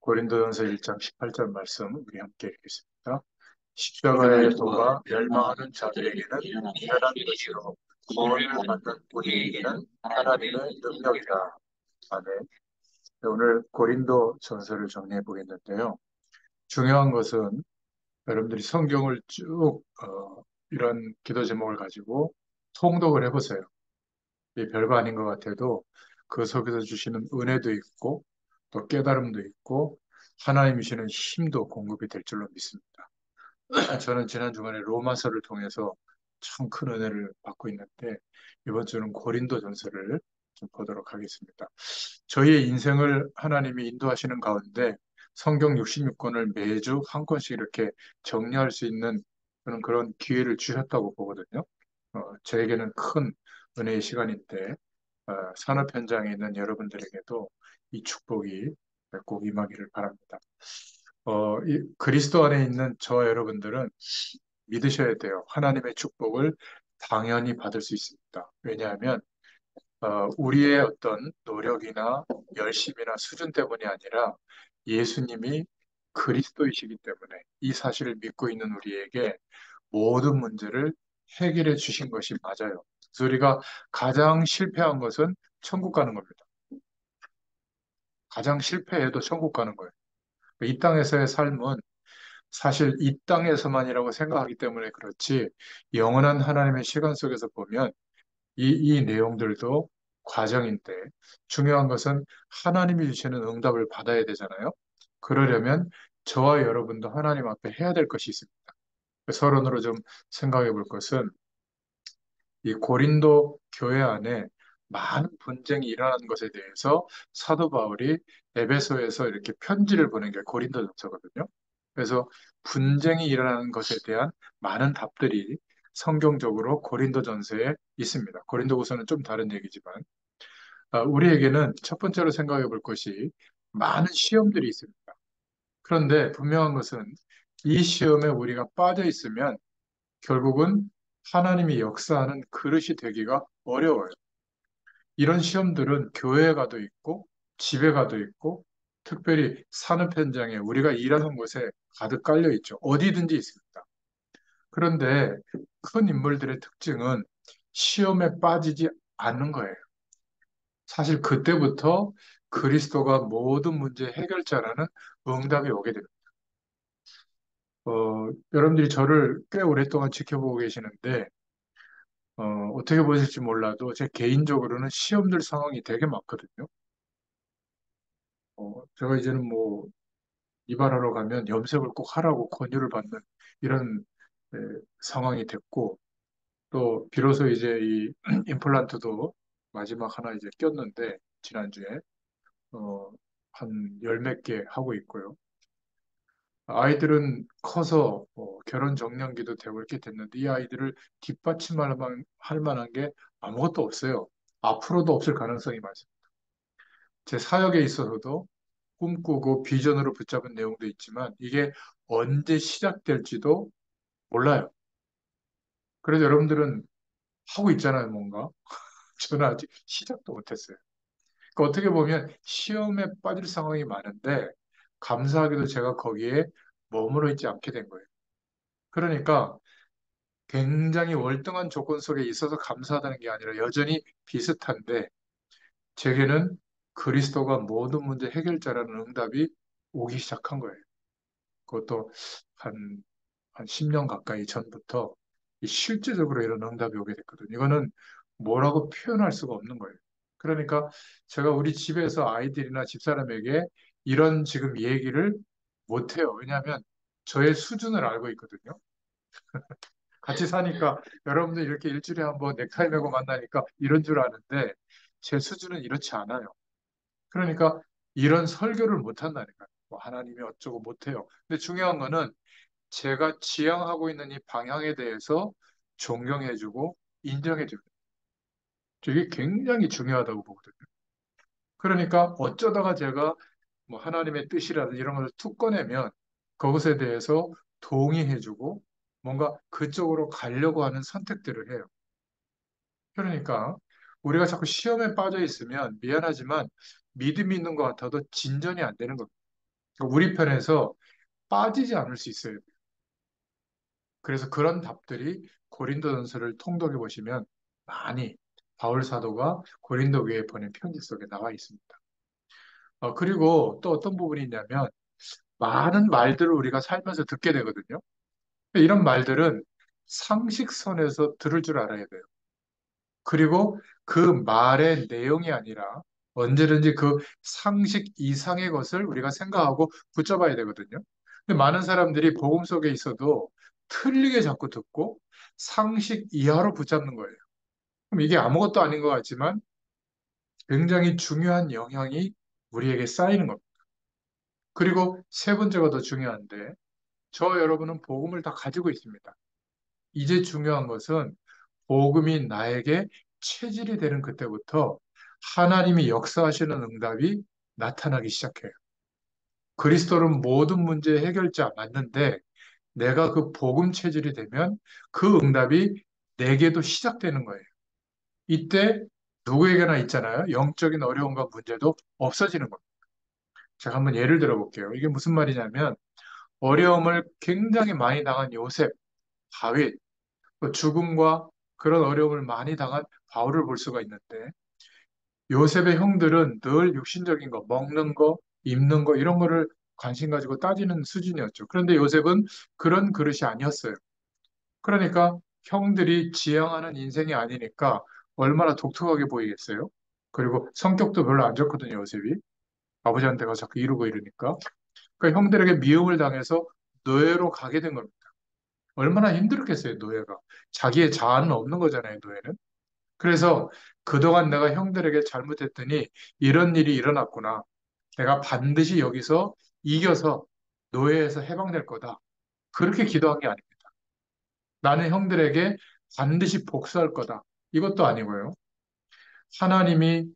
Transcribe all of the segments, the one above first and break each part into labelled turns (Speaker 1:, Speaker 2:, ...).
Speaker 1: 고린도전서 1장 18절 말씀 우리 함께 읽겠습니다. 십자가의 도가 멸망하는 자들에게는 미련한 것이요 구원을 받는 우리에게는 하나님의 능력이다. 아멘. 네, 오늘 고린도 전서를 정리해 보겠는데요. 중요한 것은 여러분들이 성경을 쭉 이런 기도 제목을 가지고 통독을 해보세요. 이 별거 아닌 것 같아도 그 속에서 주시는 은혜도 있고 또 깨달음도 있고 하나님이 주시는 힘도 공급이 될 줄로 믿습니다. 저는 지난 주간에 로마서를 통해서 참 큰 은혜를 받고 있는데 이번 주는 고린도 전서를 좀 보도록 하겠습니다. 저희의 인생을 하나님이 인도하시는 가운데 성경 66권을 매주 한 권씩 이렇게 정리할 수 있는 그런 기회를 주셨다고 보거든요. 저에게는 큰 은혜의 시간인데 산업 현장에 있는 여러분들에게도 이 축복이 꼭 임하기를 바랍니다. 이 그리스도 안에 있는 저 여러분들은 믿으셔야 돼요. 하나님의 축복을 당연히 받을 수 있습니다. 왜냐하면 우리의 어떤 노력이나 열심이나 수준 때문이 아니라 예수님이 그리스도이시기 때문에 이 사실을 믿고 있는 우리에게 모든 문제를 해결해 주신 것이 맞아요. 그래서 우리가 가장 실패한 것은 천국 가는 겁니다. 가장 실패해도 천국 가는 거예요. 이 땅에서의 삶은 사실 이 땅에서만이라고 생각하기 때문에 그렇지 영원한 하나님의 시간 속에서 보면 이 내용들도 과정인데 중요한 것은 하나님이 주시는 응답을 받아야 되잖아요. 그러려면 저와 여러분도 하나님 앞에 해야 될 것이 있습니다. 서론으로 좀 생각해 볼 것은 이 고린도 교회 안에 많은 분쟁이 일어나는 것에 대해서 사도 바울이 에베소에서 이렇게 편지를 보낸 게 고린도전서거든요. 그래서 분쟁이 일어나는 것에 대한 많은 답들이 성경적으로 고린도전서에 있습니다. 고린도후서는 좀 다른 얘기지만 우리에게는 첫 번째로 생각해 볼 것이 많은 시험들이 있습니다. 그런데 분명한 것은 이 시험에 우리가 빠져 있으면 결국은 하나님이 역사하는 그릇이 되기가 어려워요. 이런 시험들은 교회에 가도 있고, 집에 가도 있고, 특별히 산업 현장에 우리가 일하는 곳에 가득 깔려 있죠. 어디든지 있습니다. 그런데 큰 인물들의 특징은 시험에 빠지지 않는 거예요. 사실 그때부터 그리스도가 모든 문제 해결자라는 응답이 오게 됩니다. 여러분들이 저를 꽤 오랫동안 지켜보고 계시는데, 어떻게 보실지 몰라도 제 개인적으로는 시험들 상황이 되게 많거든요. 제가 이제는 뭐 이발하러 가면 염색을 꼭 하라고 권유를 받는 이런 에, 상황이 됐고 또 비로소 이제 이 임플란트도 마지막 하나 이제 꼈는데 지난주에 어, 한 열 몇 개 하고 있고요. 아이들은 커서 결혼 정년기도 되고 이렇게 됐는데 이 아이들을 할 만한 게 아무것도 없어요. 앞으로도 없을 가능성이 많습니다. 제 사역에 있어서도 꿈꾸고 비전으로 붙잡은 내용도 있지만 이게 언제 시작될지도 몰라요. 그래서 여러분들은 하고 있잖아요, 뭔가. 저는 아직 시작도 못했어요. 그러니까 어떻게 보면 시험에 빠질 상황이 많은데 감사하게도 제가 거기에 머물러 있지 않게 된 거예요. 그러니까 굉장히 월등한 조건 속에 있어서 감사하다는 게 아니라 여전히 비슷한데 제게는 그리스도가 모든 문제 해결자라는 응답이 오기 시작한 거예요. 그것도 한, 한 10년 가까이 전부터 실제적으로 이런 응답이 오게 됐거든요. 이거는 뭐라고 표현할 수가 없는 거예요. 그러니까 제가 우리 집에서 아이들이나 집사람에게 이런 지금 얘기를 못해요. 왜냐하면 저의 수준을 알고 있거든요. 같이 사니까 여러분들 이렇게 일주일에 한번 넥타이 메고 만나니까 이런 줄 아는데 제 수준은 이렇지 않아요. 그러니까 이런 설교를 못 한다니까요. 뭐 하나님이 어쩌고 못해요. 근데 중요한 거는 제가 지향하고 있는 이 방향에 대해서 존경해주고 인정해줍니다. 이게 굉장히 중요하다고 보거든요. 그러니까 어쩌다가 제가 뭐 하나님의 뜻이라든지 이런 것을 툭 꺼내면 그것에 대해서 동의해주고 뭔가 그쪽으로 가려고 하는 선택들을 해요. 그러니까 우리가 자꾸 시험에 빠져 있으면 미안하지만 믿음이 있는 것 같아도 진전이 안 되는 겁니다. 우리 편에서 빠지지 않을 수 있어요. 그래서 그런 답들이 고린도전서를 통독해 보시면 많이 바울 사도가 고린도 교회에 보낸 편지 속에 나와 있습니다. 그리고 또 어떤 부분이 있냐면 많은 말들을 우리가 살면서 듣게 되거든요. 이런 말들은 상식선에서 들을 줄 알아야 돼요. 그리고 그 말의 내용이 아니라 언제든지 그 상식 이상의 것을 우리가 생각하고 붙잡아야 되거든요. 근데 많은 사람들이 복음 속에 있어도 틀리게 자꾸 듣고 상식 이하로 붙잡는 거예요. 그럼 이게 아무것도 아닌 것 같지만 굉장히 중요한 영향이 우리에게 쌓이는 겁니다. 그리고 세 번째가 더 중요한데 저 여러분은 복음을 다 가지고 있습니다. 이제 중요한 것은 복음이 나에게 체질이 되는 그때부터 하나님이 역사하시는 응답이 나타나기 시작해요. 그리스도는 모든 문제의 해결자 맞는데 내가 그 복음 체질이 되면 그 응답이 내게도 시작되는 거예요. 이때 누구에게나 있잖아요. 영적인 어려움과 문제도 없어지는 겁니다. 제가 한번 예를 들어 볼게요. 이게 무슨 말이냐면 어려움을 굉장히 많이 당한 요셉, 다윗, 또 죽음과 그런 어려움을 많이 당한 바울을 볼 수가 있는데 요셉의 형들은 늘 육신적인 거, 먹는 거, 입는 거 이런 거를 관심 가지고 따지는 수준이었죠. 그런데 요셉은 그런 그릇이 아니었어요. 그러니까 형들이 지향하는 인생이 아니니까 얼마나 독특하게 보이겠어요? 그리고 성격도 별로 안 좋거든요, 요셉이. 아버지한테 가서 자꾸 이러고 이러니까. 그러니까 형들에게 미움을 당해서 노예로 가게 된 겁니다. 얼마나 힘들었겠어요, 노예가. 자기의 자아는 없는 거잖아요, 노예는. 그래서 그동안 내가 형들에게 잘못했더니 이런 일이 일어났구나. 내가 반드시 여기서 이겨서 노예에서 해방될 거다. 그렇게 기도한 게 아닙니다. 나는 형들에게 반드시 복수할 거다. 이것도 아니고요. 하나님이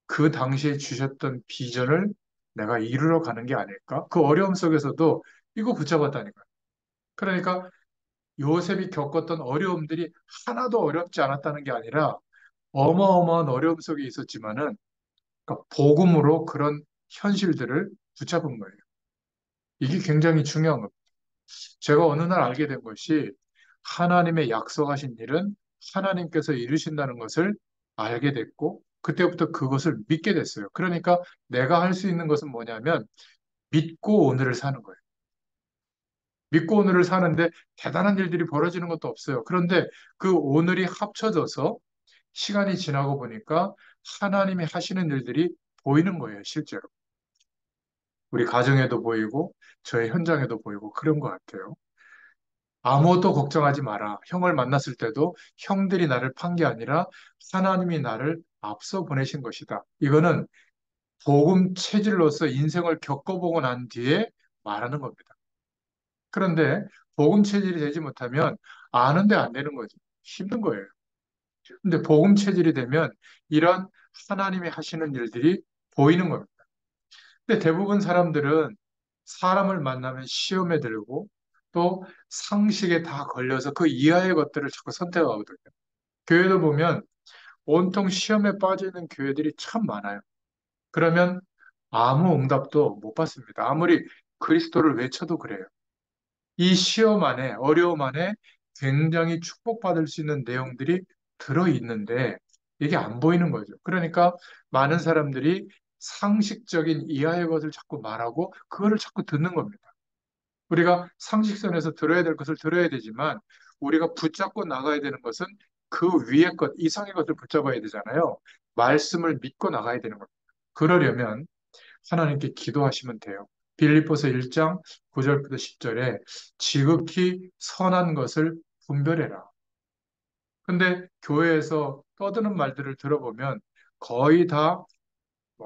Speaker 1: 그 당시에 주셨던 비전을 내가 이루러 가는 게 아닐까? 그 어려움 속에서도 이거 붙잡았다니까요. 그러니까 요셉이 겪었던 어려움들이 하나도 어렵지 않았다는 게 아니라 어마어마한 어려움 속에 있었지만은 그러니까 복음으로 그런 현실들을 붙잡은 거예요. 이게 굉장히 중요한 겁니다. 제가 어느 날 알게 된 것이 하나님의 약속하신 일은 하나님께서 이루신다는 것을 알게 됐고 그때부터 그것을 믿게 됐어요. 그러니까 내가 할 수 있는 것은 뭐냐면 믿고 오늘을 사는 거예요. 믿고 오늘을 사는데 대단한 일들이 벌어지는 것도 없어요. 그런데 그 오늘이 합쳐져서 시간이 지나고 보니까 하나님이 하시는 일들이 보이는 거예요, 실제로. 우리 가정에도 보이고, 저의 현장에도 보이고, 그런 것 같아요. 아무것도 걱정하지 마라. 형을 만났을 때도 형들이 나를 판 게 아니라 하나님이 나를 앞서 보내신 것이다. 이거는 복음 체질로서 인생을 겪어보고 난 뒤에 말하는 겁니다. 그런데 복음 체질이 되지 못하면 아는데 안 되는 거죠. 힘든 거예요. 근데 복음 체질이 되면 이런 하나님이 하시는 일들이 보이는 겁니다. 근데 대부분 사람들은 사람을 만나면 시험에 들고 또 상식에 다 걸려서 그 이하의 것들을 자꾸 선택하거든요. 교회도 보면 온통 시험에 빠져 있는 교회들이 참 많아요. 그러면 아무 응답도 못 받습니다. 아무리 그리스도를 외쳐도 그래요. 이 시험 안에, 어려움 안에 굉장히 축복받을 수 있는 내용들이 들어있는데 이게 안 보이는 거죠. 그러니까 많은 사람들이 상식적인 이하의 것을 자꾸 말하고 그거를 자꾸 듣는 겁니다. 우리가 상식선에서 들어야 될 것을 들어야 되지만 우리가 붙잡고 나가야 되는 것은 그 위의 것, 이상의 것을 붙잡아야 되잖아요. 말씀을 믿고 나가야 되는 겁니다. 그러려면 하나님께 기도하시면 돼요. 빌립보서 1장 9절부터 10절에 지극히 선한 것을 분별해라. 근데 교회에서 떠드는 말들을 들어보면 거의 다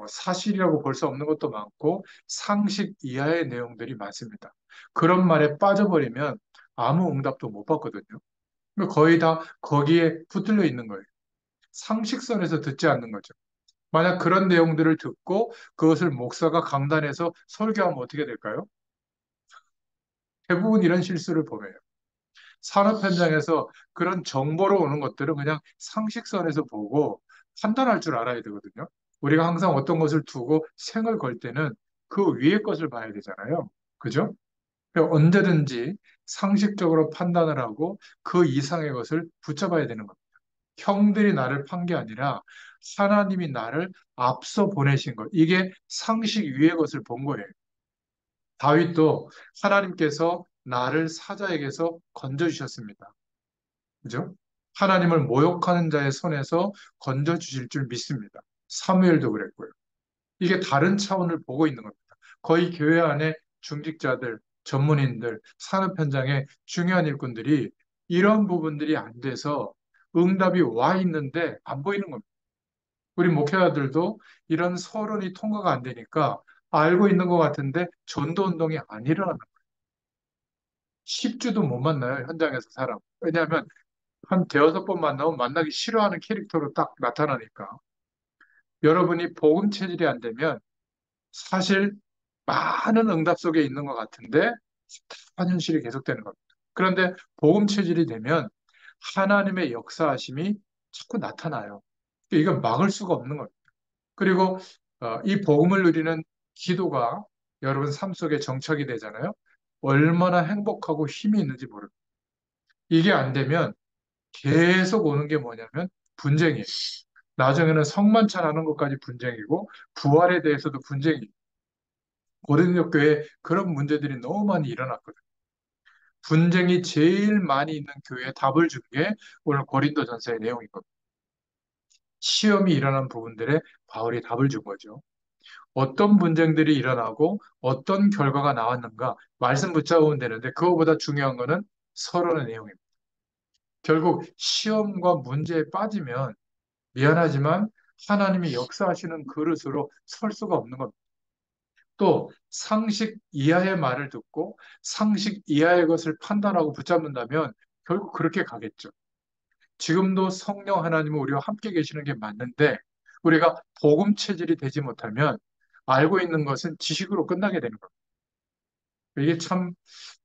Speaker 1: 사실이라고 볼 수 없는 것도 많고 상식 이하의 내용들이 많습니다. 그런 말에 빠져버리면 아무 응답도 못 받거든요. 그러니까 거의 다 거기에 붙들려 있는 거예요. 상식선에서 듣지 않는 거죠. 만약 그런 내용들을 듣고 그것을 목사가 강단에서 설교하면 어떻게 될까요? 대부분 이런 실수를 범해요. 산업 현장에서 그런 정보로 오는 것들은 그냥 상식선에서 보고 판단할 줄 알아야 되거든요. 우리가 항상 어떤 것을 두고 생을 걸 때는 그 위에 것을 봐야 되잖아요. 그죠? 그러니까 언제든지 상식적으로 판단을 하고 그 이상의 것을 붙잡아야 되는 겁니다. 형들이 나를 판 게 아니라 하나님이 나를 앞서 보내신 것. 이게 상식 위의 것을 본 거예요. 다윗도 하나님께서 나를 사자에게서 건져주셨습니다. 그죠? 하나님을 모욕하는 자의 손에서 건져주실 줄 믿습니다. 사무엘도 그랬고요. 이게 다른 차원을 보고 있는 겁니다. 거의 교회 안에 중직자들, 전문인들, 산업 현장의 중요한 일꾼들이 이런 부분들이 안 돼서 응답이 와 있는데 안 보이는 겁니다. 우리 목회자들도 이런 서론이 통과가 안 되니까 알고 있는 것 같은데 전도 운동이 안 일어나는 거예요. 10주도 못 만나요, 현장에서 사람. 왜냐하면 한 대여섯 번 만나면 만나기 싫어하는 캐릭터로 딱 나타나니까. 여러분이 복음 체질이 안 되면 사실 많은 응답 속에 있는 것 같은데 답답한 현실이 계속되는 겁니다. 그런데 복음 체질이 되면 하나님의 역사하심이 자꾸 나타나요. 이건 막을 수가 없는 겁니다. 그리고 이 복음을 누리는 기도가 여러분 삶 속에 정착이 되잖아요. 얼마나 행복하고 힘이 있는지 모릅니다. 이게 안 되면 계속 오는 게 뭐냐면 분쟁이에요. 나중에는 성만찬하는 것까지 분쟁이고 부활에 대해서도 분쟁이에요. 고린도 교회에 그런 문제들이 너무 많이 일어났거든요. 분쟁이 제일 많이 있는 교회에 답을 준 게 오늘 고린도전서의 내용인 겁니다. 시험이 일어난 부분들에 바울이 답을 준 거죠. 어떤 분쟁들이 일어나고 어떤 결과가 나왔는가 말씀 붙잡으면 되는데 그거보다 중요한 거는 서론의 내용입니다. 결국 시험과 문제에 빠지면 미안하지만 하나님이 역사하시는 그릇으로 설 수가 없는 겁니다. 또 상식 이하의 말을 듣고 상식 이하의 것을 판단하고 붙잡는다면 결국 그렇게 가겠죠. 지금도 성령 하나님은 우리와 함께 계시는 게 맞는데 우리가 복음 체질이 되지 못하면 알고 있는 것은 지식으로 끝나게 되는 겁니다. 이게 참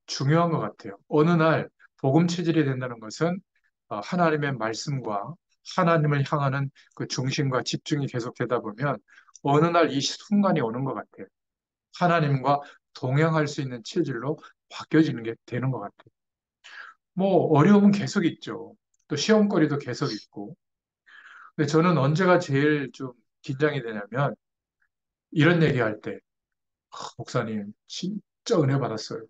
Speaker 1: 중요한 것 같아요. 어느 날 복음 체질이 된다는 것은 하나님의 말씀과 하나님을 향하는 그 중심과 집중이 계속되다 보면 어느 날 이 순간이 오는 것 같아요. 하나님과 동행할 수 있는 체질로 바뀌어지는 게 되는 것 같아요. 뭐 어려움은 계속 있죠. 또 시험거리도 계속 있고. 근데 저는 언제가 제일 좀 긴장이 되냐면 이런 얘기할 때 목사님 진짜 은혜 받았어요.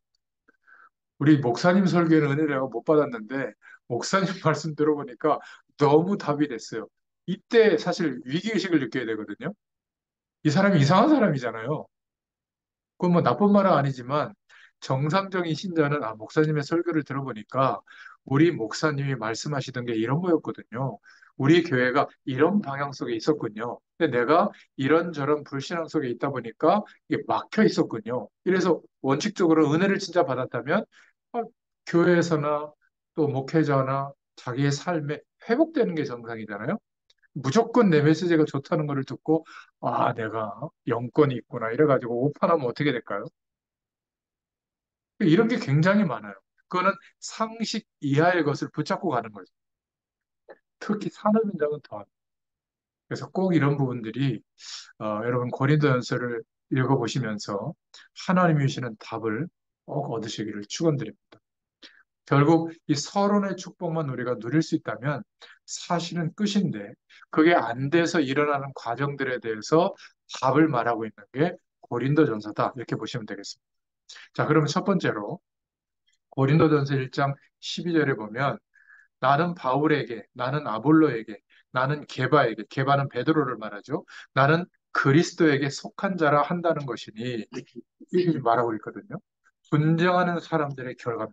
Speaker 1: 우리 목사님 설교에는 은혜를 내가 못 받았는데 목사님 말씀 들어보니까 너무 답이 됐어요. 이때 사실 위기의식을 느껴야 되거든요. 이 사람이 이상한 사람이잖아요. 그건 뭐 나쁜 말은 아니지만 정상적인 신자는 목사님의 설교를 들어보니까 우리 목사님이 말씀하시던 게 이런 거였거든요. 우리 교회가 이런 방향 속에 있었군요. 근데 내가 이런저런 불신앙 속에 있다 보니까 이게 막혀 있었군요. 이래서 원칙적으로 은혜를 진짜 받았다면 어, 교회에서나 또 목회자나 자기의 삶에 회복되는 게 정상이잖아요. 무조건 내 메시지가 좋다는 거를 듣고 내가 영권이 있구나 이래가지고 오판하면 어떻게 될까요? 이런 게 굉장히 많아요. 그거는 상식 이하의 것을 붙잡고 가는 거죠. 특히 산업 현장은 더. 그래서 꼭 이런 부분들이 여러분 고린도전서를 읽어보시면서 하나님이 주시는 답을 꼭 얻으시기를 축원드립니다. 결국 이 서론의 축복만 우리가 누릴 수 있다면 사실은 끝인데 그게 안 돼서 일어나는 과정들에 대해서 답을 말하고 있는 게 고린도전서다 이렇게 보시면 되겠습니다. 자, 그러면 첫 번째로 고린도전서 1장 12절에 보면 나는 바울에게, 나는 아볼로에게, 나는 게바에게, 게바는 베드로를 말하죠. 나는 그리스도에게 속한 자라 한다는 것이니 이렇게 말하고 있거든요. 분쟁하는 사람들의 결과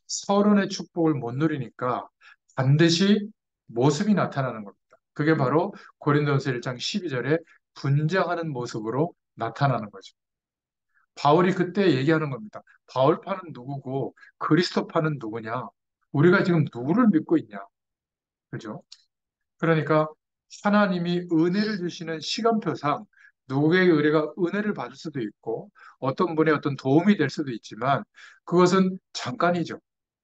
Speaker 1: 서론의 축복을 못 누리니까 반드시 모습이 나타나는 겁니다. 그게 바로 고린도전서 1장 12절에 분쟁하는 모습으로 나타나는 거죠. 바울이 그때 얘기하는 겁니다. 바울파는 누구고 그리스도파는 누구냐? 우리가 지금 누구를 믿고 있냐? 그죠? 그러니까 하나님이 은혜를 주시는 시간표상 누구에게 우리가 은혜를 받을 수도 있고 어떤 분의 어떤 도움이 될 수도 있지만 그것은 잠깐이죠.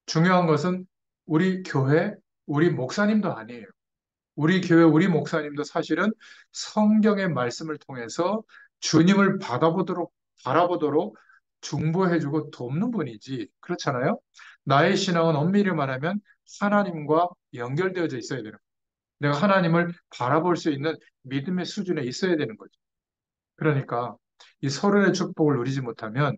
Speaker 1: 중요한 것은 우리 교회, 우리 목사님도 아니에요. 우리 교회, 우리 목사님도 사실은 성경의 말씀을 통해서 주님을 바라보도록 중보해주고 돕는 분이지. 그렇잖아요? 나의 신앙은 엄밀히 말하면 하나님과 연결되어져 있어야 되는 거예요. 내가 하나님을 바라볼 수 있는 믿음의 수준에 있어야 되는 거죠. 그러니까 이 서론의 축복을 누리지 못하면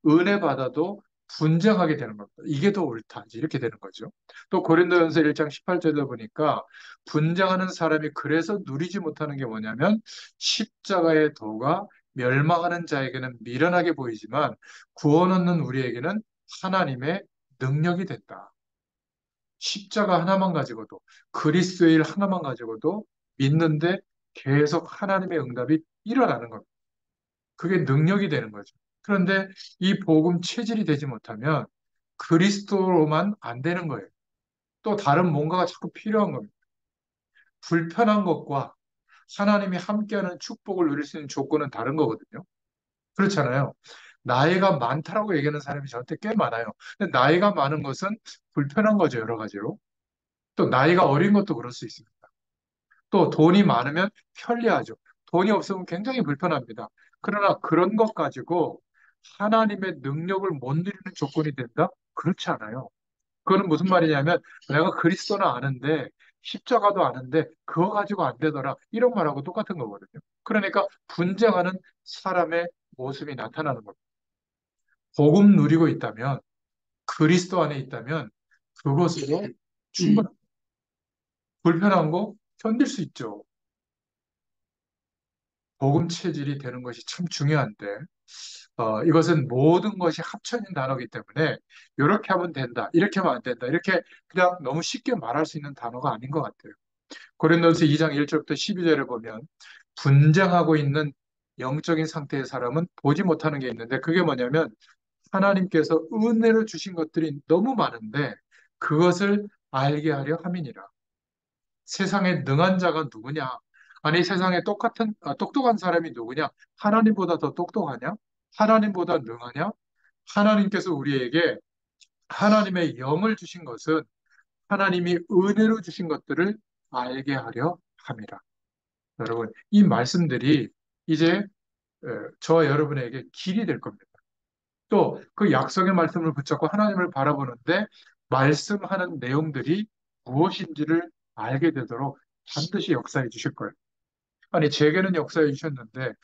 Speaker 1: 은혜 받아도 분쟁하게 되는 겁니다. 이게 더 옳다. 이렇게 되는 거죠. 또 고린도전서 1장 18절에 보니까 분쟁하는 사람이 그래서 누리지 못하는 게 뭐냐면 십자가의 도가 멸망하는 자에게는 미련하게 보이지만 구원 얻는 우리에게는 하나님의 능력이 된다. 십자가 하나만 가지고도 그리스도의 일 하나만 가지고도 믿는데 계속 하나님의 응답이 일어나는 겁니다. 그게 능력이 되는 거죠. 그런데 이 복음 체질이 되지 못하면 그리스도로만 안 되는 거예요. 또 다른 뭔가가 자꾸 필요한 겁니다. 불편한 것과 하나님이 함께하는 축복을 누릴 수 있는 조건은 다른 거거든요. 그렇잖아요. 나이가 많다라고 얘기하는 사람이 저한테 꽤 많아요. 근데 나이가 많은 것은 불편한 거죠, 여러 가지로. 또 나이가 어린 것도 그럴 수 있습니다. 또 돈이 많으면 편리하죠. 돈이 없으면 굉장히 불편합니다. 그러나 그런 것 가지고 하나님의 능력을 못 누리는 조건이 된다? 그렇지 않아요. 그거는 무슨 말이냐면 내가 그리스도는 아는데 십자가도 아는데 그거 가지고 안 되더라. 이런 말하고 똑같은 거거든요. 그러니까 분쟁하는 사람의 모습이 나타나는 겁니다. 복음 누리고 있다면 그리스도 안에 있다면 그것으로 충분합니다. 불편한 거 견딜 수 있죠. 복음 체질이 되는 것이 참 중요한데 이것은 모든 것이 합쳐진 단어이기 때문에 이렇게 하면 된다, 이렇게 하면 안 된다, 이렇게 그냥 너무 쉽게 말할 수 있는 단어가 아닌 것 같아요. 고린도서 2장 1절부터 12절에 보면 분쟁하고 있는 영적인 상태의 사람은 보지 못하는 게 있는데 그게 뭐냐면 하나님께서 은혜로 주신 것들이 너무 많은데 그것을 알게 하려 함이니라. 세상에 능한 자가 누구냐? 아니 세상에 똑똑한 사람이 누구냐? 하나님보다 더 똑똑하냐? 하나님보다 능하냐? 하나님께서 우리에게 하나님의 영을 주신 것은 하나님이 은혜로 주신 것들을 알게 하려 함이라. 여러분, 이 말씀들이 이제 저와 여러분에게 길이 될 겁니다. 또 그 약속의 말씀을 붙잡고 하나님을 바라보는데 말씀하는 내용들이 무엇인지를 알게 되도록 반드시 역사해 주실 거예요. 아니, 제게는 역사해 주셨는데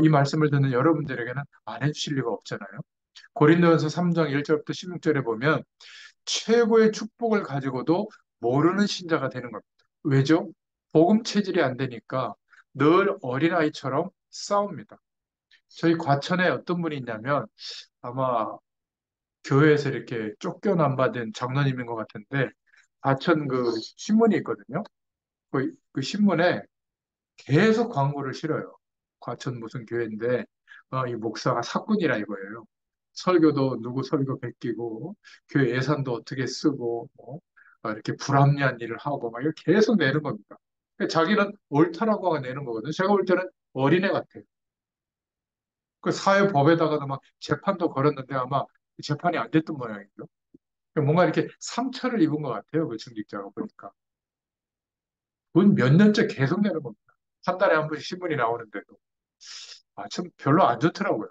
Speaker 1: 이 말씀을 듣는 여러분들에게는 안 해주실 리가 없잖아요. 고린도전서 3장 1절부터 16절에 보면 최고의 축복을 가지고도 모르는 신자가 되는 겁니다. 왜죠? 복음 체질이 안 되니까 늘 어린아이처럼 싸웁니다. 저희 과천에 어떤 분이 있냐면 아마 교회에서 이렇게 쫓겨난받은 장로님인 것 같은데 과천 그 신문이 있거든요. 그 신문에 계속 광고를 실어요. 과천 무슨 교회인데 이 목사가 사꾼이라 이거예요. 설교도 누구 설교 베끼고 교회 예산도 어떻게 쓰고 이렇게 불합리한 일을 하고 막 이렇게 계속 내는 겁니다. 자기는 옳다라고 내는 거거든요. 제가 볼 때는 어린애 같아요. 그 사회법에다가도 막 재판도 걸었는데 아마 재판이 안 됐던 모양이죠. 뭔가 이렇게 상처를 입은 것 같아요. 그 중직자가 보니까. 돈 몇 년째 계속 내는 겁니다. 한 달에 한 번씩 신문이 나오는데도. 참 별로 안 좋더라고요.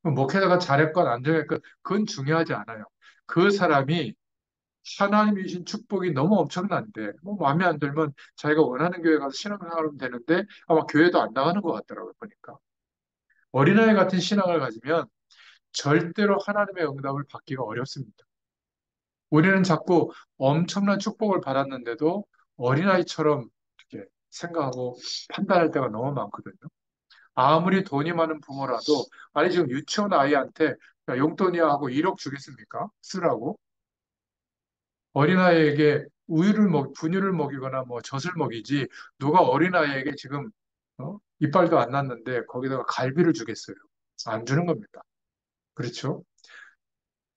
Speaker 1: 목회자가 잘했건 안 잘했건 그건 중요하지 않아요. 그 사람이 하나님이 주신 축복이 너무 엄청난데 뭐 마음에 안 들면 자기가 원하는 교회 가서 신앙생활하면 되는데 아마 교회도 안 나가는 것 같더라고요. 보니까. 어린아이 같은 신앙을 가지면 절대로 하나님의 응답을 받기가 어렵습니다. 우리는 자꾸 엄청난 축복을 받았는데도 어린아이처럼 이렇게 생각하고 판단할 때가 너무 많거든요. 아무리 돈이 많은 부모라도, 아니, 지금 유치원 아이한테 야, 용돈이야 하고 1억 주겠습니까? 쓰라고? 어린아이에게 분유를 먹이거나 뭐 젖을 먹이지, 누가 어린아이에게 지금, 이빨도 안 났는데 거기다가 갈비를 주겠어요? 안 주는 겁니다. 그렇죠?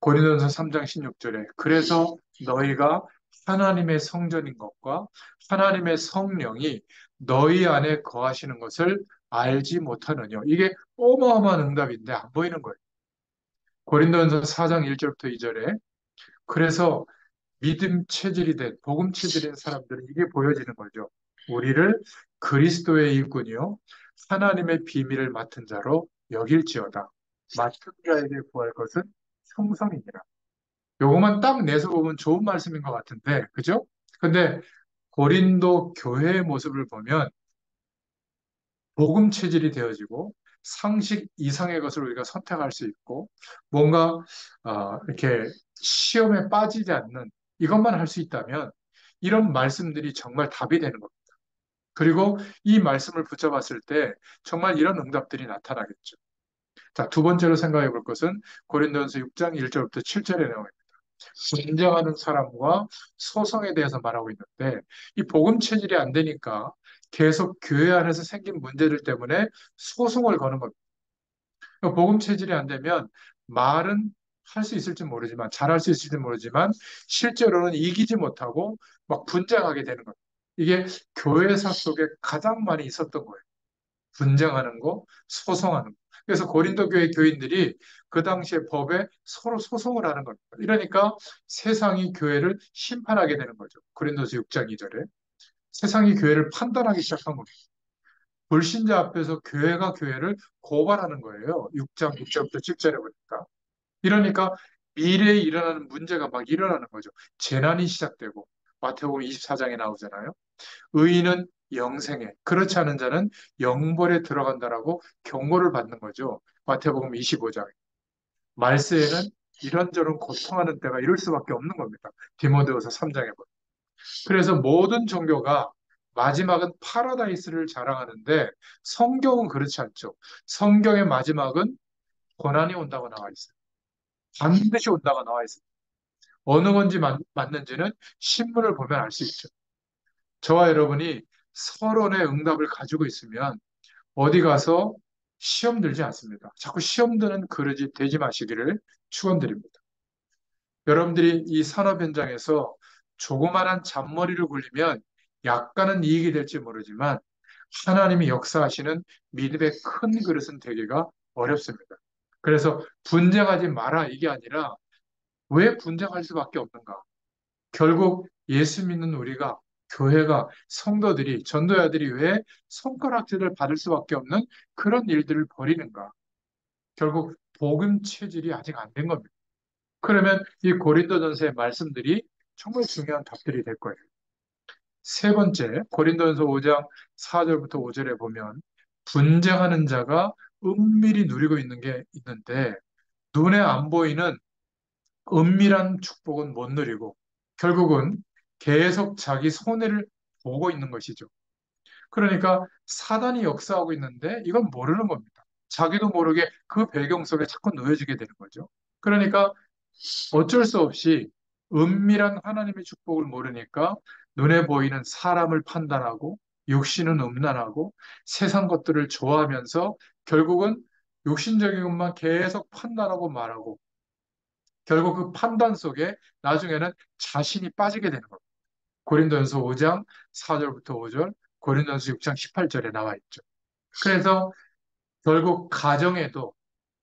Speaker 1: 고린도전서 3장 16절에 그래서 너희가 하나님의 성전인 것과 하나님의 성령이 너희 안에 거하시는 것을 알지 못하느냐. 이게 어마어마한 응답인데 안 보이는 거예요. 고린도전서 4장 1절부터 2절에 그래서 믿음 체질이 된 복음 체질인 사람들은 이게 보여지는 거죠. 우리를 그리스도의 일꾼이요 하나님의 비밀을 맡은 자로 여길지어다. 맡은 자에게 구할 것은 충성이니라. 요것만 딱 내서 보면 좋은 말씀인 것 같은데, 그죠? 근데 고린도 교회의 모습을 보면 복음 체질이 되어지고 상식 이상의 것을 우리가 선택할 수 있고 뭔가 이렇게 시험에 빠지지 않는 이것만 할 수 있다면 이런 말씀들이 정말 답이 되는 겁니다. 그리고 이 말씀을 붙잡았을 때 정말 이런 응답들이 나타나겠죠. 자, 두 번째로 생각해 볼 것은 고린도전서 6장 1절부터 7절에 나와 있습니다. 분쟁하는 사람과 소송에 대해서 말하고 있는데 이 복음 체질이 안 되니까 계속 교회 안에서 생긴 문제들 때문에 소송을 거는 겁니다. 그러니까 복음 체질이 안 되면 말은 할 수 있을지 모르지만 잘할 수 있을지 모르지만 실제로는 이기지 못하고 막 분쟁하게 되는 겁니다. 이게 교회사 속에 가장 많이 있었던 거예요. 분쟁하는 거, 소송하는 거. 그래서 고린도 교회 교인들이 그 당시에 법에 서로 소송을 하는 겁니다. 이러니까 세상이 교회를 심판하게 되는 거죠. 고린도서 6장 2절에. 세상이 교회를 판단하기 시작한 겁니다. 불신자 앞에서 교회가 교회를 고발하는 거예요. 6장 6절부터 7절에 보니까. 이러니까 미래에 일어나는 문제가 막 일어나는 거죠. 재난이 시작되고 마태복음 24장에 나오잖아요. 의인은 영생에, 그렇지 않은 자는 영벌에 들어간다라고 경고를 받는 거죠. 마태복음 25장. 말세에는 이런저런 고통하는 때가 이럴 수밖에 없는 겁니다. 디모데후서 3장에 보면. 그래서 모든 종교가 마지막은 파라다이스를 자랑하는데 성경은 그렇지 않죠. 성경의 마지막은 고난이 온다고 나와 있어요. 반드시 온다고 나와 있어요. 어느 건지 맞는지는 신문을 보면 알 수 있죠. 저와 여러분이 서론의 응답을 가지고 있으면 어디 가서 시험 들지 않습니다. 자꾸 시험 드는 그릇이 되지 마시기를 축원드립니다. 여러분들이 이 산업 현장에서 조그마한 잔머리를 굴리면 약간은 이익이 될지 모르지만 하나님이 역사하시는 믿음의 큰 그릇은 되기가 어렵습니다. 그래서 분쟁하지 마라 이게 아니라 왜 분쟁할 수밖에 없는가? 결국 예수 믿는 우리가 교회가 성도들이 전도자들이 왜 손가락질을 받을 수밖에 없는 그런 일들을 벌이는가? 결국 복음 체질이 아직 안 된 겁니다. 그러면 이 고린도전서의 말씀들이 정말 중요한 답들이 될 거예요. 세 번째, 고린도전서 5장 4절부터 5절에 보면 분쟁하는 자가 은밀히 누리고 있는 게 있는데 눈에 안 보이는 은밀한 축복은 못 누리고 결국은 계속 자기 손해를 보고 있는 것이죠. 그러니까 사단이 역사하고 있는데 이건 모르는 겁니다. 자기도 모르게 그 배경 속에 자꾸 놓여지게 되는 거죠. 그러니까 어쩔 수 없이 은밀한 하나님의 축복을 모르니까 눈에 보이는 사람을 판단하고 육신은 음란하고 세상 것들을 좋아하면서 결국은 육신적인 것만 계속 판단하고 말하고 결국 그 판단 속에 나중에는 자신이 빠지게 되는 겁니다. 고린도전서 5장 4절부터 5절, 고린도전서 6장 18절에 나와 있죠. 그래서 결국 가정에도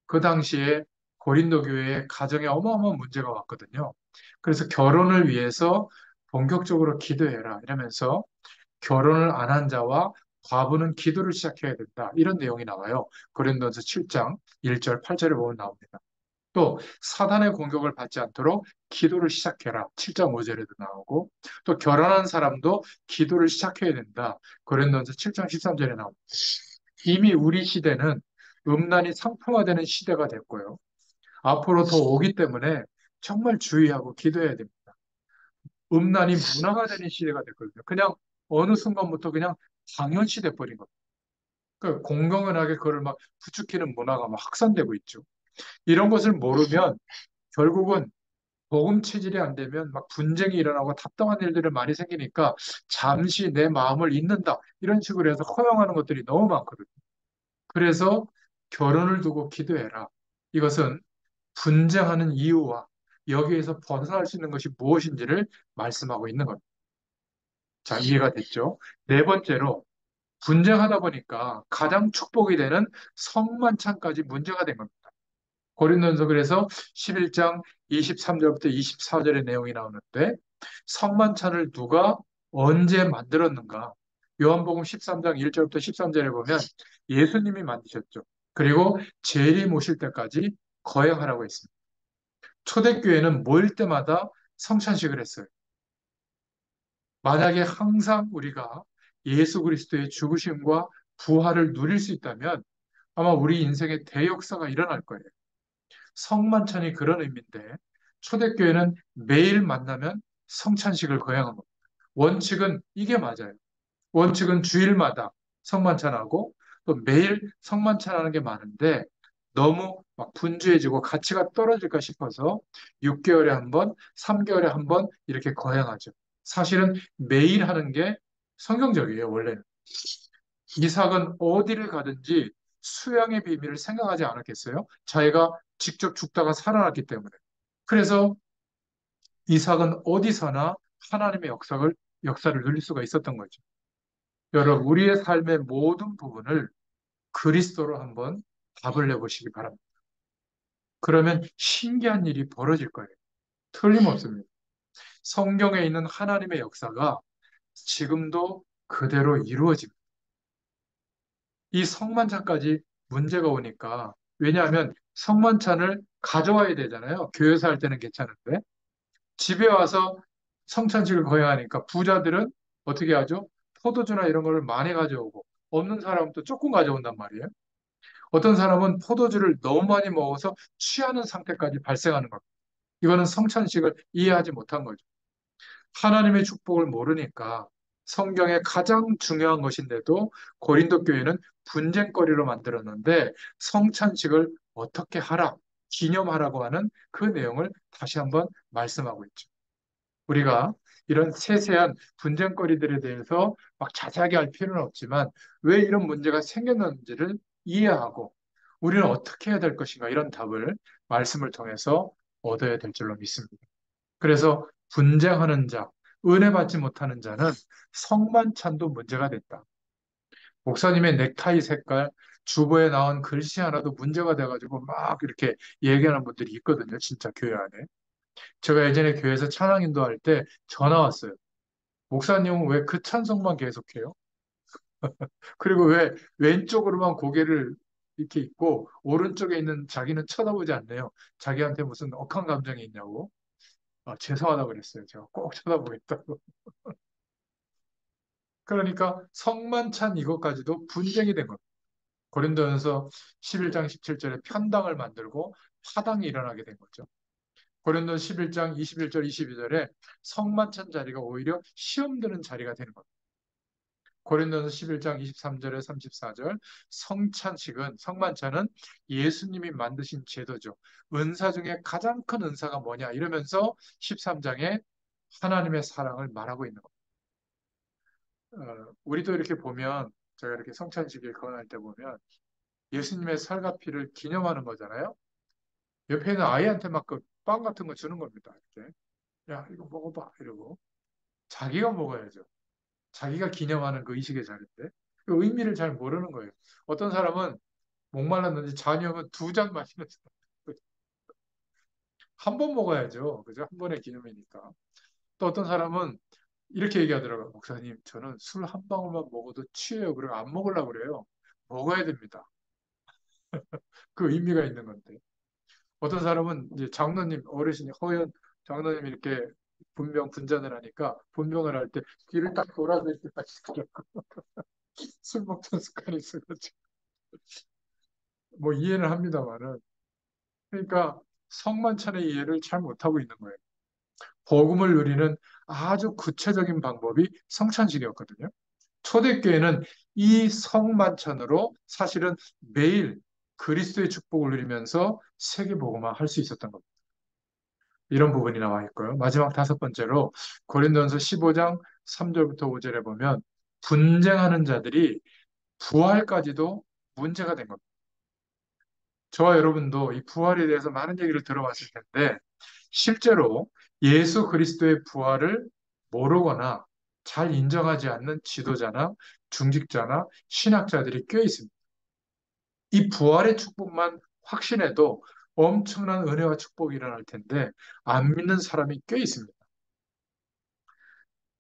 Speaker 1: 그 당시에 고린도 교회에 가정에 어마어마한 문제가 왔거든요. 그래서 결혼을 위해서 본격적으로 기도해라 이러면서 결혼을 안 한 자와 과부는 기도를 시작해야 된다. 이런 내용이 나와요. 고린도전서 7장 1절 8절에 보면 나옵니다. 또 사단의 공격을 받지 않도록 기도를 시작해라. 7장 5절에도 나오고 또 결혼한 사람도 기도를 시작해야 된다. 고린도전서 7장 13절에 나옵니다. 이미 우리 시대는 음란이 상품화되는 시대가 됐고요. 앞으로 더 오기 때문에 정말 주의하고 기도해야 됩니다. 음란이 문화가 되는 시대가 됐거든요. 그냥 어느 순간부터 그냥 당연시 돼버린 겁니다. 그러니까 공공연하게 그걸 막 부추기는 문화가 막 확산되고 있죠. 이런 것을 모르면 결국은 복음 체질이 안 되면 막 분쟁이 일어나고 답답한 일들이 많이 생기니까 잠시 내 마음을 잊는다. 이런 식으로 해서 허용하는 것들이 너무 많거든요. 그래서 결혼을 두고 기도해라. 이것은 분쟁하는 이유와 여기에서 벗어날 수 있는 것이 무엇인지를 말씀하고 있는 겁니다. 자, 이해가 됐죠? 네 번째로 분쟁하다 보니까 가장 축복이 되는 성만찬까지 문제가 된 겁니다. 고린도전서 그래서 11장 23절부터 24절의 내용이 나오는데 성만찬을 누가 언제 만들었는가? 요한복음 13장 1절부터 13절에 보면 예수님이 만드셨죠. 그리고 재림 오실 때까지 거행하라고 했습니다. 초대교회는 모일 때마다 성찬식을 했어요. 만약에 항상 우리가 예수 그리스도의 죽으심과 부활을 누릴 수 있다면 아마 우리 인생의 대역사가 일어날 거예요. 성만찬이 그런 의미인데 초대교회는 매일 만나면 성찬식을 거행한 겁니다. 원칙은 이게 맞아요. 원칙은 주일마다 성만찬하고 또 매일 성만찬하는 게 많은데 너무 막 분주해지고 가치가 떨어질까 싶어서 6개월에 한 번, 3개월에 한 번 이렇게 거행하죠. 사실은 매일 하는 게 성경적이에요, 원래는. 이삭은 어디를 가든지 수양의 비밀을 생각하지 않았겠어요? 자기가 직접 죽다가 살아났기 때문에. 그래서 이삭은 어디서나 하나님의 역사를 누릴 수가 있었던 거죠. 여러분, 우리의 삶의 모든 부분을 그리스도로 한번 답을 내보시기 바랍니다. 그러면 신기한 일이 벌어질 거예요. 틀림없습니다. 성경에 있는 하나님의 역사가 지금도 그대로 이루어집니다. 이 성만찬까지 문제가 오니까, 왜냐하면 성만찬을 가져와야 되잖아요. 교회에서 할 때는 괜찮은데 집에 와서 성찬식을 거행하니까 부자들은 어떻게 하죠? 포도주나 이런 거를 많이 가져오고 없는 사람은 또 조금 가져온단 말이에요. 어떤 사람은 포도주를 너무 많이 먹어서 취하는 상태까지 발생하는 겁니다. 이거는 성찬식을 이해하지 못한 거죠. 하나님의 축복을 모르니까 성경의 가장 중요한 것인데도 고린도 교회는 분쟁거리로 만들었는데 성찬식을 어떻게 하라, 기념하라고 하는 그 내용을 다시 한번 말씀하고 있죠. 우리가 이런 세세한 분쟁거리들에 대해서 막 자세하게 할 필요는 없지만 왜 이런 문제가 생겼는지를 이해하고 우리는 어떻게 해야 될 것인가 이런 답을 말씀을 통해서 얻어야 될 줄로 믿습니다. 그래서 분쟁하는 자, 은혜 받지 못하는 자는 성만찬도 문제가 됐다. 목사님의 넥타이 색깔, 주보에 나온 글씨 하나도 문제가 돼가지고 막 이렇게 얘기하는 분들이 있거든요. 진짜 교회 안에. 제가 예전에 교회에서 찬양 인도할 때 전화 왔어요. 목사님은 왜 그 찬송만 계속해요? 그리고 왜 왼쪽으로만 고개를 이렇게 있고 오른쪽에 있는 자기는 쳐다보지 않네요. 자기한테 무슨 억한 감정이 있냐고. 죄송하다고 그랬어요. 제가 꼭 쳐다보겠다고. 그러니까 성만찬 이것까지도 분쟁이 된 겁니다. 고린도전서 11장 17절에 편당을 만들고 파당이 일어나게 된 거죠. 고린도 11장 21절 22절에 성만찬 자리가 오히려 시험 드는 자리가 되는 겁니다. 고린도서 11장 23절에 34절 성만찬은 예수님이 만드신 제도죠. 은사 중에 가장 큰 은사가 뭐냐 이러면서 13장에 하나님의 사랑을 말하고 있는 겁니다. 우리도 이렇게 보면 제가 이렇게 성찬식에 거행할 때 보면 예수님의 살과 피를 기념하는 거잖아요. 옆에 있는 아이한테 막 그 빵 같은 거 주는 겁니다. 이렇게. 야, 이거 먹어봐. 이러고. 자기가 먹어야죠. 자기가 기념하는 그 의식의 자리인데. 그 의미를 잘 모르는 거예요. 어떤 사람은 목말랐는지 잔이 오면 2잔 마시는 사람. 한 번 먹어야죠. 그죠? 한 번의 기념이니까. 또 어떤 사람은 이렇게 얘기하더라고요. 목사님, 저는 술 한 방울만 먹어도 취해요. 그리고 안 먹으려고 그래요. 먹어야 됩니다. 그 의미가 있는 건데. 어떤 사람은 이제 장로님, 어르신이 허연 장로님이 이렇게 분전을 하니까 분명을 할 때 귀를 딱 돌아서 이렇게 하시더라고. 술 먹던 습관이 있어가지고. 뭐 이해는 합니다만은. 그러니까 성만찬의 이해를 잘 못하고 있는 거예요. 복음을 누리는 아주 구체적인 방법이 성찬식이었거든요. 초대교회는 이 성만찬으로 사실은 매일 그리스도의 축복을 누리면서 세계복음화 할 수 있었던 겁니다. 이런 부분이 나와 있고요. 마지막 5번째로 고린도전서 15장 3절부터 5절에 보면 분쟁하는 자들이 부활까지도 문제가 된 겁니다. 저와 여러분도 이 부활에 대해서 많은 얘기를 들어봤을 텐데 실제로 예수 그리스도의 부활을 모르거나 잘 인정하지 않는 지도자나 중직자나 신학자들이 꽤 있습니다. 이 부활의 축복만 확신해도 엄청난 은혜와 축복이 일어날 텐데 안 믿는 사람이 꽤 있습니다.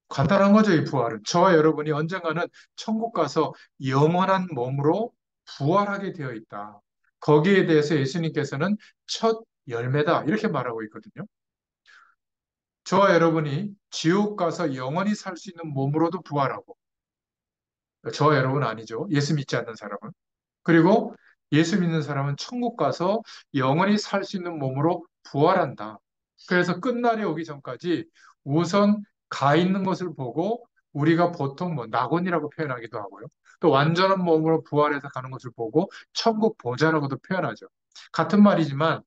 Speaker 1: 간단한 거죠, 이 부활은. 저와 여러분이 언젠가는 천국 가서 영원한 몸으로 부활하게 되어 있다. 거기에 대해서 예수님께서는 첫 열매다. 이렇게 말하고 있거든요. 저와 여러분이 지옥 가서 영원히 살 수 있는 몸으로도 부활하고, 저와 여러분 아니죠. 예수 믿지 않는 사람은. 그리고 예수 믿는 사람은 천국 가서 영원히 살 수 있는 몸으로 부활한다. 그래서 끝날이 오기 전까지 우선 가 있는 것을 보고 우리가 보통 뭐 낙원이라고 표현하기도 하고요. 또 완전한 몸으로 부활해서 가는 것을 보고 천국 보좌라고도 표현하죠. 같은 말이지만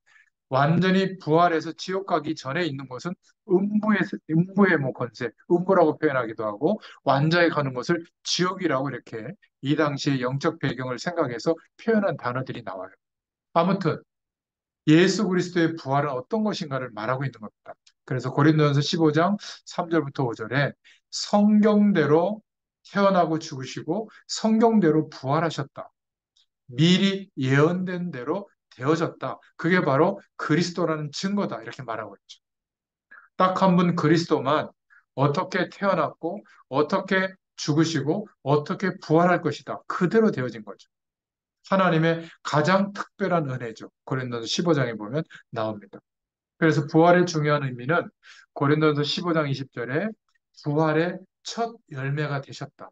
Speaker 1: 완전히 부활해서 지옥 가기 전에 있는 것은 음부의 뭐 권세, 음부라고 표현하기도 하고 완전히 가는 것을 지옥이라고 이렇게 이 당시의 영적 배경을 생각해서 표현한 단어들이 나와요. 아무튼 예수 그리스도의 부활은 어떤 것인가를 말하고 있는 겁니다. 그래서 고린도전서 15장 3절부터 5절에 성경대로 태어나고 죽으시고 성경대로 부활하셨다. 미리 예언된 대로 되어졌다. 그게 바로 그리스도라는 증거다. 이렇게 말하고 있죠. 딱 한 분 그리스도만 어떻게 태어났고, 어떻게 죽으시고, 어떻게 부활할 것이다. 그대로 되어진 거죠. 하나님의 가장 특별한 은혜죠. 고린도서 15장에 보면 나옵니다. 그래서 부활의 중요한 의미는 고린도서 15장 20절에 부활의 첫 열매가 되셨다.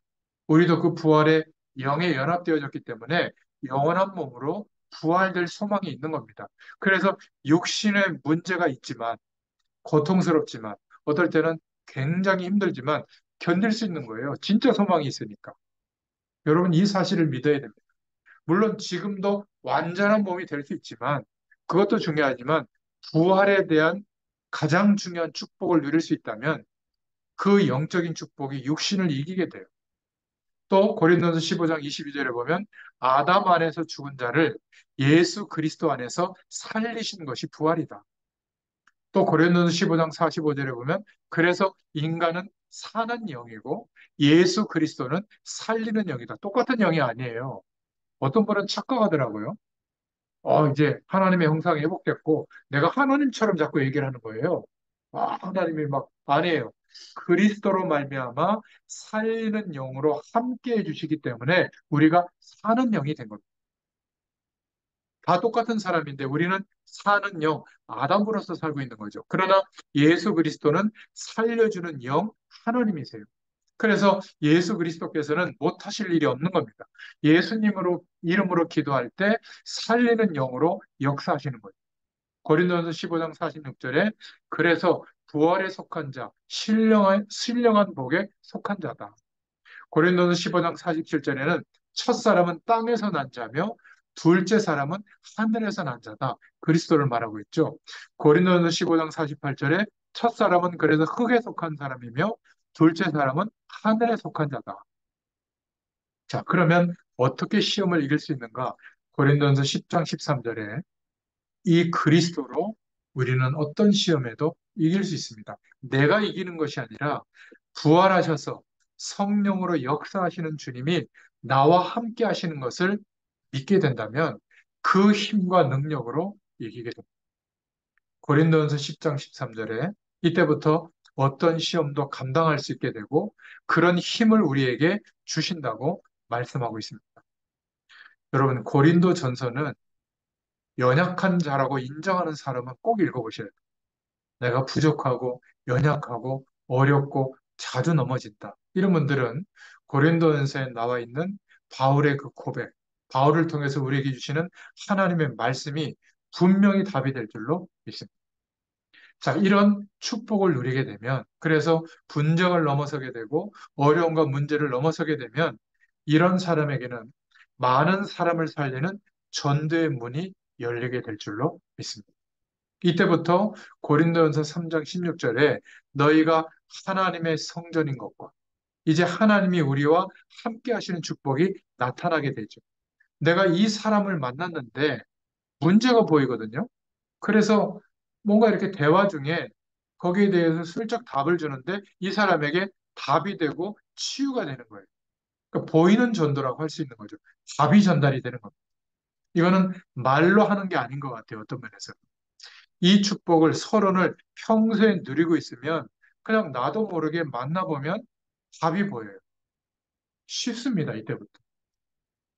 Speaker 1: 우리도 그 부활에 영에 연합되어졌기 때문에 영원한 몸으로 부활될 소망이 있는 겁니다. 그래서 육신의 문제가 있지만 고통스럽지만 어떨 때는 굉장히 힘들지만 견딜 수 있는 거예요. 진짜 소망이 있으니까. 여러분 이 사실을 믿어야 됩니다. 물론 지금도 완전한 몸이 될 수 있지만 그것도 중요하지만 부활에 대한 가장 중요한 축복을 누릴 수 있다면 그 영적인 축복이 육신을 이기게 돼요. 또 고린도서 15장 22절에 보면 아담 안에서 죽은 자를 예수 그리스도 안에서 살리신 것이 부활이다. 또 고린도서 15장 45절에 보면 그래서 인간은 사는 영이고 예수 그리스도는 살리는 영이다. 똑같은 영이 아니에요. 어떤 분은 착각하더라고요. 이제 하나님의 형상이 회복됐고 내가 하나님처럼 자꾸 얘기를 하는 거예요. 하나님이 막 아니에요. 그리스도로 말미암아 살리는 영으로 함께 해주시기 때문에 우리가 사는 영이 된 겁니다. 다 똑같은 사람인데 우리는 사는 영, 아담으로서 살고 있는 거죠. 그러나 예수 그리스도는 살려주는 영, 하나님이세요. 그래서 예수 그리스도께서는 못하실 일이 없는 겁니다. 예수님으로 이름으로 기도할 때 살리는 영으로 역사하시는 거예요. 고린도전서 15장 46절에 그래서 부활에 속한 자, 신령한 복에 속한 자다. 고린도서 15장 47절에는 첫 사람은 땅에서 난 자며 둘째 사람은 하늘에서 난 자다. 그리스도를 말하고 있죠. 고린도서 15장 48절에 첫 사람은 그래서 흙에 속한 사람이며 둘째 사람은 하늘에 속한 자다. 자, 그러면 어떻게 시험을 이길 수 있는가? 고린도서 10장 13절에 이 그리스도로 우리는 어떤 시험에도 이길 수 있습니다. 내가 이기는 것이 아니라 부활하셔서 성령으로 역사하시는 주님이 나와 함께 하시는 것을 믿게 된다면 그 힘과 능력으로 이기게 됩니다. 고린도전서 10장 13절에 이때부터 어떤 시험도 감당할 수 있게 되고 그런 힘을 우리에게 주신다고 말씀하고 있습니다. 여러분, 고린도 전서는 연약한 자라고 인정하는 사람은 꼭 읽어보셔야 돼요. 내가 부족하고 연약하고 어렵고 자주 넘어진다. 이런 분들은 고린도전서에 나와 있는 바울의 그 고백, 바울을 통해서 우리에게 주시는 하나님의 말씀이 분명히 답이 될 줄로 믿습니다. 자, 이런 축복을 누리게 되면, 그래서 분쟁을 넘어서게 되고 어려움과 문제를 넘어서게 되면 이런 사람에게는 많은 사람을 살리는 전도의 문이 열리게 될 줄로 믿습니다. 이때부터 고린도전서 3장 16절에 너희가 하나님의 성전인 것과 이제 하나님이 우리와 함께 하시는 축복이 나타나게 되죠. 내가 이 사람을 만났는데 문제가 보이거든요. 그래서 뭔가 이렇게 대화 중에 거기에 대해서 슬쩍 답을 주는데 이 사람에게 답이 되고 치유가 되는 거예요. 그러니까 보이는 전도라고 할 수 있는 거죠. 답이 전달이 되는 겁니다. 이거는 말로 하는 게 아닌 것 같아요. 어떤 면에서. 이 축복을 서론을 평소에 누리고 있으면 그냥 나도 모르게 만나보면 답이 보여요. 쉽습니다. 이때부터.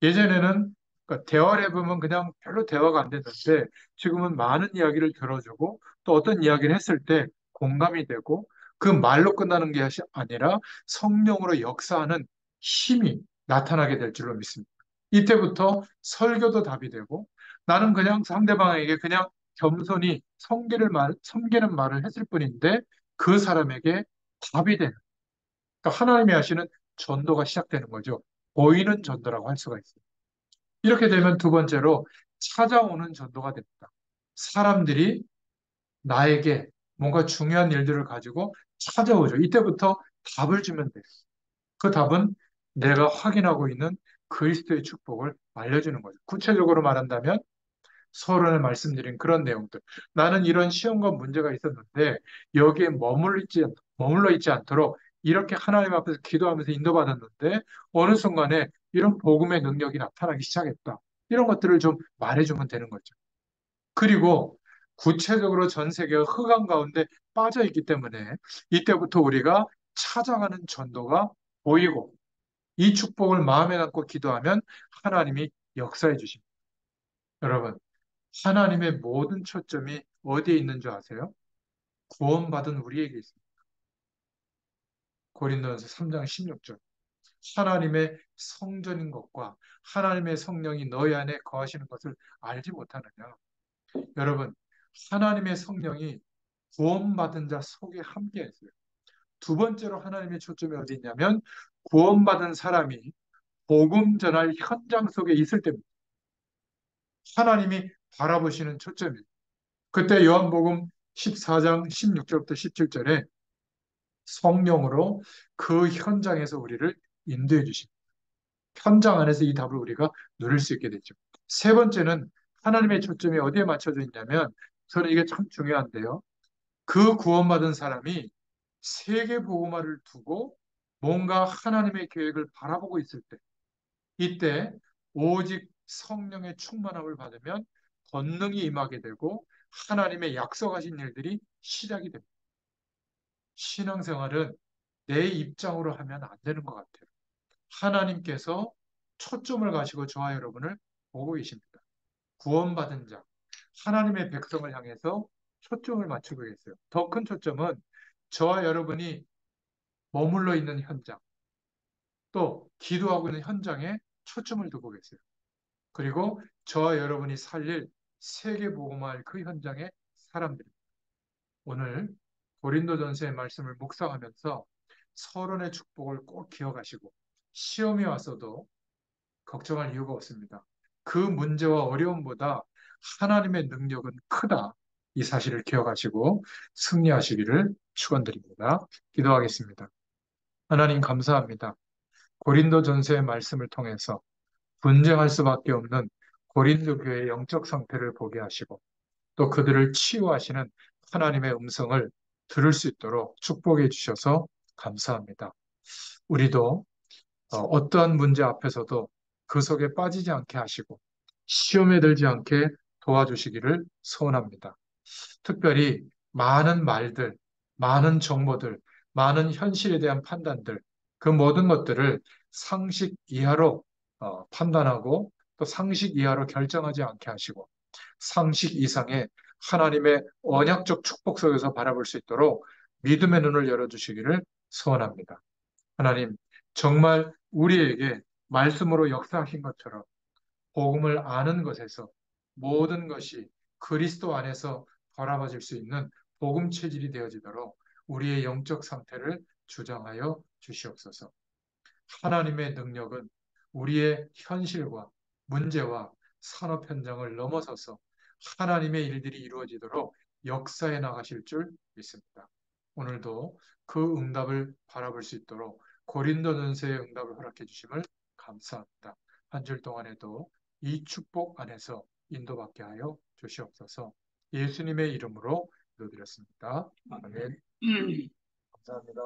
Speaker 1: 예전에는 그러니까 대화를 해보면 그냥 별로 대화가 안 됐는데 지금은 많은 이야기를 들어주고 또 어떤 이야기를 했을 때 공감이 되고 그 말로 끝나는 게 아니라 성령으로 역사하는 힘이 나타나게 될 줄로 믿습니다. 이때부터 설교도 답이 되고 나는 그냥 상대방에게 그냥 겸손히 섬기는 말을 했을 뿐인데 그 사람에게 답이 되는 그러니까 하나님이 하시는 전도가 시작되는 거죠. 보이는 전도라고 할 수가 있어요. 이렇게 되면 두 번째로 찾아오는 전도가 됩니다. 사람들이 나에게 뭔가 중요한 일들을 가지고 찾아오죠. 이때부터 답을 주면 돼요. 그 답은 내가 확인하고 있는 그리스도의 축복을 알려주는 거죠. 구체적으로 말한다면 서론에 말씀드린 그런 내용들. 나는 이런 시험과 문제가 있었는데 여기에 머물러 있지 않도록 이렇게 하나님 앞에서 기도하면서 인도받았는데 어느 순간에 이런 복음의 능력이 나타나기 시작했다. 이런 것들을 좀 말해주면 되는 거죠. 그리고 구체적으로 전 세계가 흑암 가운데 빠져 있기 때문에 이때부터 우리가 찾아가는 전도가 보이고 이 축복을 마음에 담고 기도하면 하나님이 역사해 주십니다. 여러분, 하나님의 모든 초점이 어디에 있는 줄 아세요? 구원받은 우리에게 있습니다. 고린도전서 3장 16절. 하나님의 성전인 것과 하나님의 성령이 너희 안에 거하시는 것을 알지 못하느냐? 여러분, 하나님의 성령이 구원받은 자 속에 함께 했어요. 두 번째로 하나님의 초점이 어디 있냐면 구원받은 사람이 복음 전할 현장 속에 있을 때입니다. 하나님이 바라보시는 초점이에요. 그때 요한복음 14장 16절부터 17절에 성령으로 그 현장에서 우리를 인도해 주십니다. 현장 안에서 이 답을 우리가 누릴 수 있게 되죠. 세 번째는 하나님의 초점이 어디에 맞춰져 있냐면 저는 이게 참 중요한데요. 그 구원받은 사람이 세계 복음화를 두고 뭔가 하나님의 계획을 바라보고 있을 때 이때 오직 성령의 충만함을 받으면 권능이 임하게 되고 하나님의 약속하신 일들이 시작이 됩니다. 신앙생활은 내 입장으로 하면 안 되는 것 같아요. 하나님께서 초점을 가시고 저와 여러분을 보고 계십니다. 구원받은 자, 하나님의 백성을 향해서 초점을 맞추고 계세요. 더 큰 초점은 저와 여러분이 머물러 있는 현장, 또 기도하고 있는 현장에 초점을 두고 계세요. 그리고 저와 여러분이 살릴 세계 복음화할 그 현장의 사람들입니다. 오늘 고린도전서의 말씀을 묵상하면서 서론의 축복을 꼭 기억하시고 시험이 왔어도 걱정할 이유가 없습니다. 그 문제와 어려움보다 하나님의 능력은 크다. 이 사실을 기억하시고 승리하시기를 축원드립니다. 기도하겠습니다. 하나님 감사합니다. 고린도전서의 말씀을 통해서 분쟁할 수밖에 없는 고린도 교회의 영적 상태를 보게 하시고 또 그들을 치유하시는 하나님의 음성을 들을 수 있도록 축복해 주셔서 감사합니다. 우리도 어떠한 문제 앞에서도 그 속에 빠지지 않게 하시고 시험에 들지 않게 도와주시기를 소원합니다. 특별히 많은 말들, 많은 정보들, 많은 현실에 대한 판단들, 그 모든 것들을 상식 이하로 판단하고 또 상식 이하로 결정하지 않게 하시고 상식 이상의 하나님의 언약적 축복 속에서 바라볼 수 있도록 믿음의 눈을 열어주시기를 소원합니다. 하나님, 정말 우리에게 말씀으로 역사하신 것처럼 복음을 아는 것에서 모든 것이 그리스도 안에서 바라봐질 수 있는 복음 체질이 되어지도록 우리의 영적 상태를 주장하여 주시옵소서. 하나님의 능력은 우리의 현실과 문제와 산업 현장을 넘어서서 하나님의 일들이 이루어지도록 역사해 나가실 줄 믿습니다. 오늘도 그 응답을 바라볼 수 있도록 고린도전서의 응답을 허락해 주심을 감사합니다. 한 줄 동안에도 이 축복 안에서 인도받게 하여 주시옵소서. 예수님의 이름으로 기도드렸습니다. 아멘. 감사합니다.